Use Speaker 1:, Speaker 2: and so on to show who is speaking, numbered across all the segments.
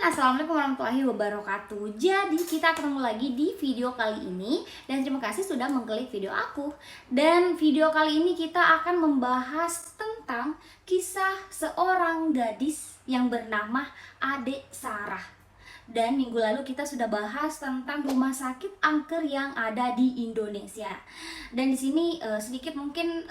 Speaker 1: Assalamualaikum warahmatullahi wabarakatuh. Jadi kita ketemu lagi di video kali ini. Dan terima kasih sudah mengklik video aku. Dan video kali ini kita akan membahas tentang kisah seorang gadis yang bernama Adek Sarah. Dan minggu lalu kita sudah bahas tentang rumah sakit angker yang ada di Indonesia. Dan di sini sedikit mungkin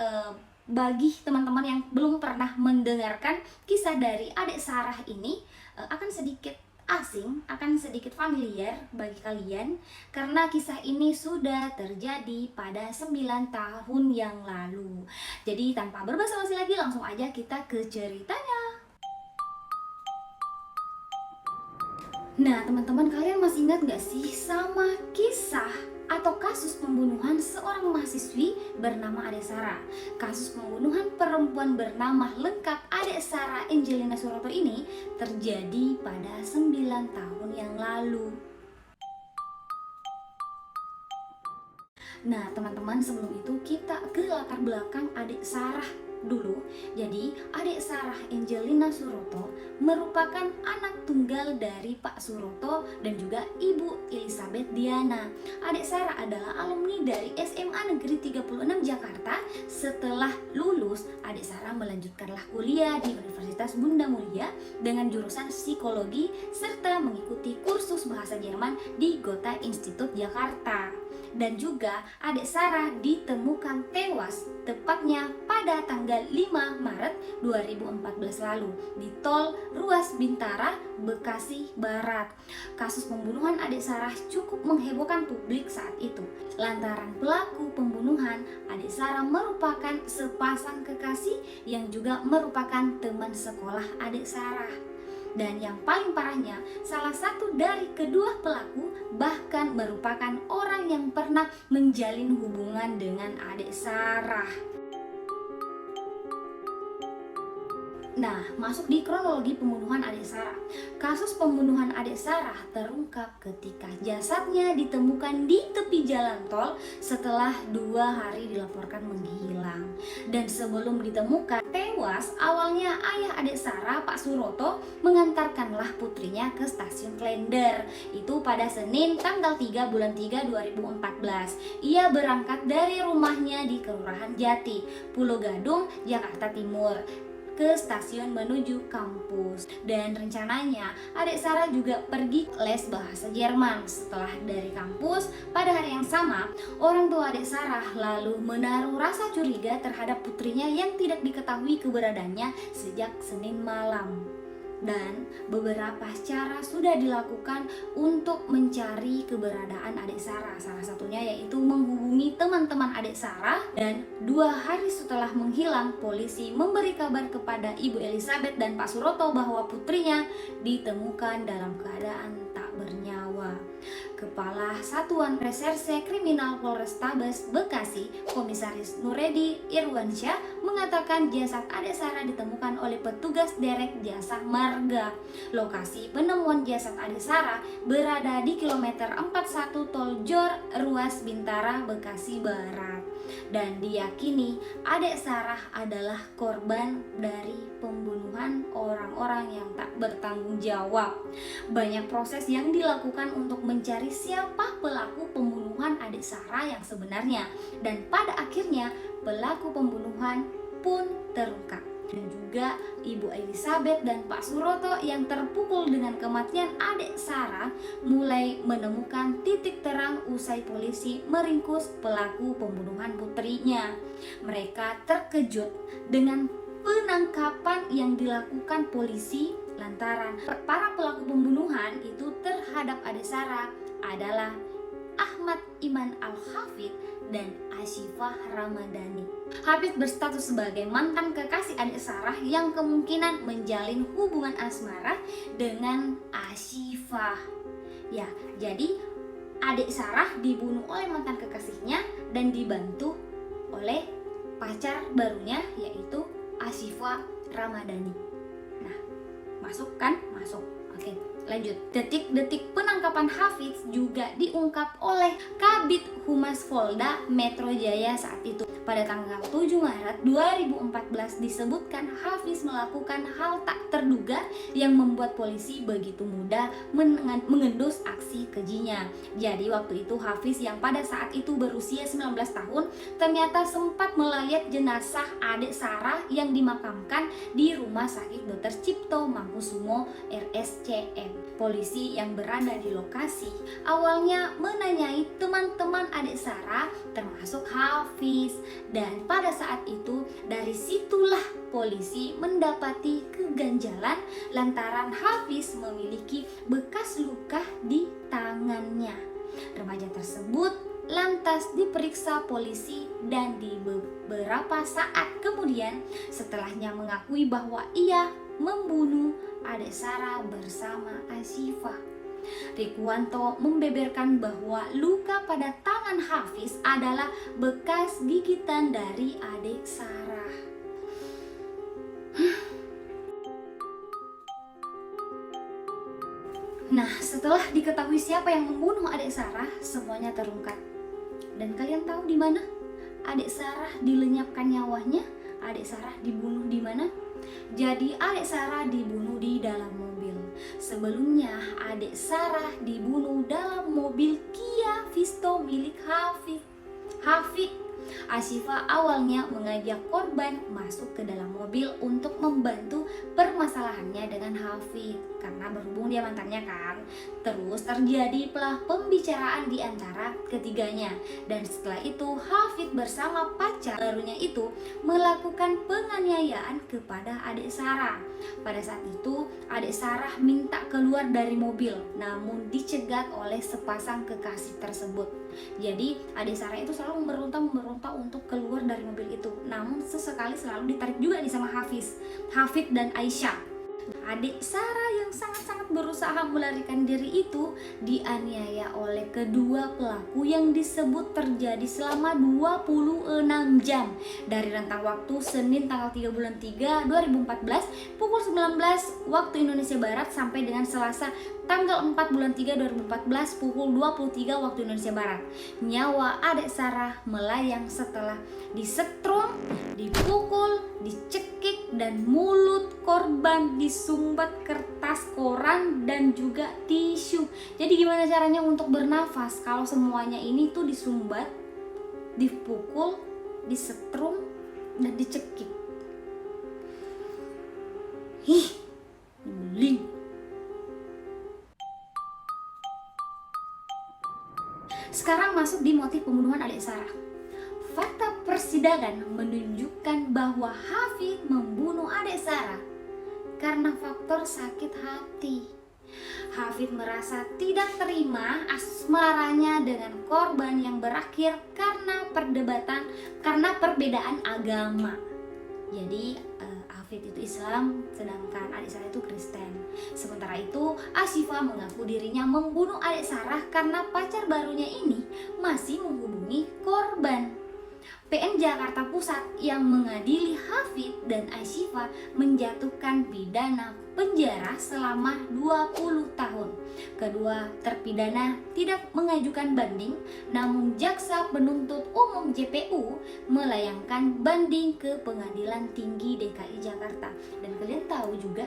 Speaker 1: bagi teman-teman yang belum pernah mendengarkan kisah dari Adek Sarah ini akan sedikit asing, akan sedikit familiar bagi kalian karena kisah ini sudah terjadi pada 9 tahun yang lalu. Jadi tanpa berbasa-basi lagi langsung aja kita ke ceritanya. Nah teman-teman, kalian masih ingat gak sih sama kisah atau kasus pembunuhan seorang mahasiswi bernama Adek Sarah? Kasus pembunuhan perempuan bernama lengkap Adek Sarah Angelina Suroto ini terjadi pada 9 tahun yang lalu. Nah teman-teman, sebelum itu kita ke latar belakang Adek Sarah dulu. Jadi Adek Sarah Angelina Suroto merupakan anak tunggal dari Pak Suroto dan juga Ibu Elizabeth Diana. Adek Sarah adalah alumni dari SMA Negeri 36 Jakarta. Setelah lulus, Adek Sarah melanjutkanlah kuliah di Universitas Bunda Mulia dengan jurusan psikologi serta mengikuti kursus bahasa Jerman di Goethe Institut Jakarta. Dan juga Adek Sarah ditemukan tewas tepatnya pada tanggal 5 Maret 2014 lalu di Tol Ruas Bintara, Bekasi Barat. Kasus pembunuhan Adek Sarah cukup menghebohkan publik saat itu. Lantaran pelaku pembunuhan Adek Sarah merupakan sepasang kekasih yang juga merupakan teman sekolah Adek Sarah. Dan yang paling parahnya, salah satu dari kedua pelaku bahkan merupakan orang yang pernah menjalin hubungan dengan Adek Sarah. Nah, masuk di kronologi pembunuhan Adek Sarah. Kasus pembunuhan Adek Sarah terungkap ketika jasadnya ditemukan di tepi jalan tol setelah 2 hari dilaporkan menghilang. Dan sebelum ditemukan tewas, awalnya ayah Adek Sarah, Pak Suroto, mengantarkanlah putrinya ke stasiun Klender. Itu pada Senin tanggal 3 bulan 3 2014. Ia berangkat dari rumahnya di Kelurahan Jati, Pulau Gadung, Jakarta Timur, ke stasiun menuju kampus. Dan rencananya Adek Sarah juga pergi les bahasa Jerman. Setelah dari kampus, pada hari yang sama, orang tua Adek Sarah lalu menaruh rasa curiga terhadap putrinya yang tidak diketahui keberadaannya sejak Senin malam. Dan beberapa cara sudah dilakukan untuk mencari keberadaan Adek Sarah. Salah satunya yaitu menghubungi teman-teman Adek Sarah. Dan 2 hari setelah menghilang, polisi memberi kabar kepada Ibu Elizabeth dan Pak Suroto bahwa putrinya ditemukan dalam keadaan tak bernyawa. Kepala Satuan Reserse Kriminal Polrestabes Bekasi, Komisaris Nuredi Irwansyah, mengatakan jasad Adek Sarah ditemukan oleh petugas derek jasa marga. Lokasi penemuan jasad Adek Sarah berada di kilometer 41 Tol Jor Ruas Bintara, Bekasi Barat. Dan diyakini Adek Sarah adalah korban dari pembunuhan orang-orang yang tak bertanggung jawab. Banyak proses yang dilakukan untuk mencari siapa pelaku pembunuhan Adek Sarah yang sebenarnya. Dan pada akhirnya pelaku pembunuhan pun terungkap. Dan juga Ibu Elizabeth dan Pak Suroto yang terpukul dengan kematian Adek Sarah mulai menemukan titik terang usai polisi meringkus pelaku pembunuhan putrinya. Mereka terkejut dengan penangkapan yang dilakukan polisi lantaran para pelaku pembunuhan itu terhadap Adek Sarah adalah Ahmad Iman Al-Hafid dan Asyifah Ramadhani. Hafid berstatus sebagai mantan kekasih Adek Sarah yang kemungkinan menjalin hubungan asmara dengan Asyifah. Ya, jadi Adek Sarah dibunuh oleh mantan kekasihnya dan dibantu oleh pacar barunya yaitu Asyifah Ramadhani. Nah, masuk kan? Masuk. Oke. Lanjut, detik-detik penangkapan Hafiz juga diungkap oleh Kabid Humas Polda Metro Jaya saat itu. Pada tanggal 7 Maret 2014 disebutkan Hafiz melakukan hal tak terduga yang membuat polisi begitu mudah mengendus aksi kejinya. Jadi waktu itu Hafiz yang pada saat itu berusia 19 tahun ternyata sempat melayat jenazah adik Sarah yang dimakamkan di Rumah Sakit Dr. Cipto Mangunkusumo RSCM. Polisi yang berada di lokasi awalnya menanyai teman-teman adik Sarah termasuk Hafiz, dan pada saat itu dari situlah polisi mendapati keganjalan lantaran Hafiz memiliki bekas luka di tangannya. Remaja tersebut lantas diperiksa polisi dan di beberapa saat kemudian setelahnya mengakui bahwa ia membunuh adik Sarah bersama Asyifa. Rikuwanto membeberkan bahwa luka pada tangan Hafiz adalah bekas gigitan dari adik Sarah. Nah, setelah diketahui siapa yang membunuh adik Sarah, semuanya terungkap. Dan kalian tahu di mana adik Sarah dilenyapkan nyawanya? Adik Sarah dibunuh di mana? Jadi adik Sarah dibunuh di dalam mobil. Sebelumnya adik Sarah dibunuh dalam mobil Kia Visto milik Hafiz. Asyifa awalnya mengajak korban masuk ke dalam mobil untuk membantu permasalahannya dengan Hafiz karena berhubung dia mantannya kan. Terus terjadilah pembicaraan di antara ketiganya, dan setelah itu Hafiz bersama pacar barunya itu melakukan penganiayaan kepada adik Sarah. Pada saat itu adik Sarah minta keluar dari mobil, namun dicegat oleh sepasang kekasih tersebut. Jadi adik Sarah itu selalu memberontak untuk keluar dari mobil itu, namun sesekali selalu ditarik juga nih sama Hafiz dan Aisyah. Adik Sarah yang sangat-sangat berusaha melarikan diri itu dianiaya oleh kedua pelaku yang disebut terjadi selama 26 jam dari rentang waktu Senin tanggal 3 bulan 3 2014 pukul 19 waktu Indonesia Barat sampai dengan Selasa tanggal 4 bulan 3 2014 pukul 23 waktu Indonesia Barat. Nyawa adik Sarah melayang setelah disetrum, dipukul, dicekik, dan mulut korban disumbat kertas koran dan juga tisu. Jadi gimana caranya untuk bernafas kalau semuanya ini tuh disumbat, dipukul, disetrum, dan dicekik? Nyebelin. Sekarang masuk di motif pembunuhan adik Sarah. Fakta persidangan menunjukkan bahwa Hafiz membunuh adik Sarah karena faktor sakit hati. Hafiz merasa tidak terima asmaranya dengan korban yang berakhir karena perbedaan agama. Jadi Hafiz itu Islam, sedangkan adik Sarah itu Kristen. Sementara itu Asyifa mengaku dirinya membunuh adik Sarah karena pacar barunya ini masih menghubungi korban. PN Jakarta Pusat yang mengadili Hafiz dan Asyifa menjatuhkan pidana penjara selama 20 tahun. Kedua terpidana tidak mengajukan banding, namun jaksa penuntut umum JPU melayangkan banding ke Pengadilan Tinggi DKI Jakarta. Dan kalian tahu juga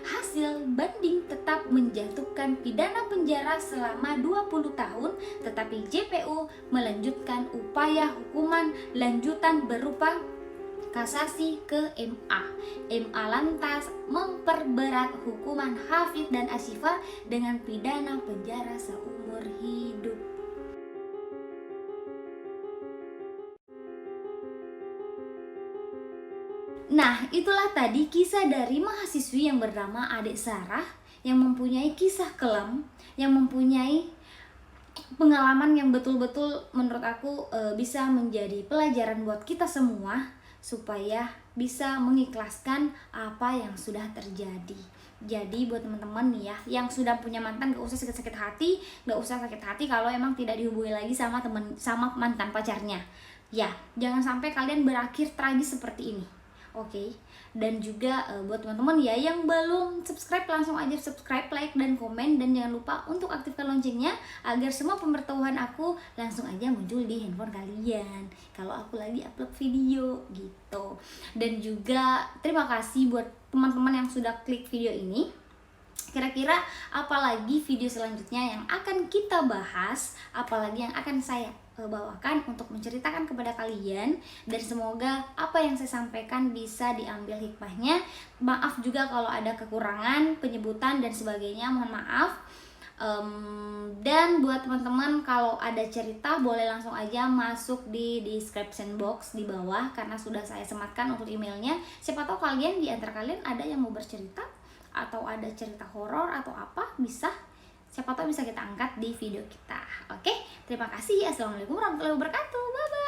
Speaker 1: hasil banding tetap menjatuhkan pidana penjara selama 20 tahun, tetapi JPU melanjutkan upaya hukuman lanjutan berupa kasasi ke MA. MA lantas memperberat hukuman Hafiz dan Asyifa dengan pidana penjara seumur hidup. Nah, itulah tadi kisah dari mahasiswi yang bernama adik Sarah yang mempunyai kisah kelam, yang mempunyai pengalaman yang betul-betul menurut aku bisa menjadi pelajaran buat kita semua supaya bisa mengikhlaskan apa yang sudah terjadi. Jadi buat teman-teman nih ya, yang sudah punya mantan gak usah sakit-sakit hati, gak usah sakit hati kalau emang tidak dihubungi lagi sama mantan pacarnya. Ya, jangan sampai kalian berakhir tragis seperti ini. Oke. Dan juga buat teman-teman ya yang belum subscribe, langsung aja subscribe, like, dan komen. Dan jangan lupa untuk aktifkan loncengnya agar semua pemberitahuan aku langsung aja muncul di handphone kalian kalau aku lagi upload video gitu. Dan juga terima kasih buat teman-teman yang sudah klik video ini. Kira-kira apalagi video selanjutnya yang akan kita bahas, apalagi yang akan saya bawakan untuk menceritakan kepada kalian. Dan semoga apa yang saya sampaikan bisa diambil hikmahnya. Maaf juga kalau ada kekurangan penyebutan dan sebagainya, mohon maaf. Dan buat teman-teman kalau ada cerita boleh langsung aja masuk di description box di bawah, karena sudah saya sematkan untuk emailnya. Siapa tahu kalian, di antara kalian ada yang mau bercerita atau ada cerita horor atau apa, bisa, siapa tahu bisa kita angkat di video kita. Oke, terima kasih. Assalamualaikum warahmatullahi wabarakatuh. Bye bye.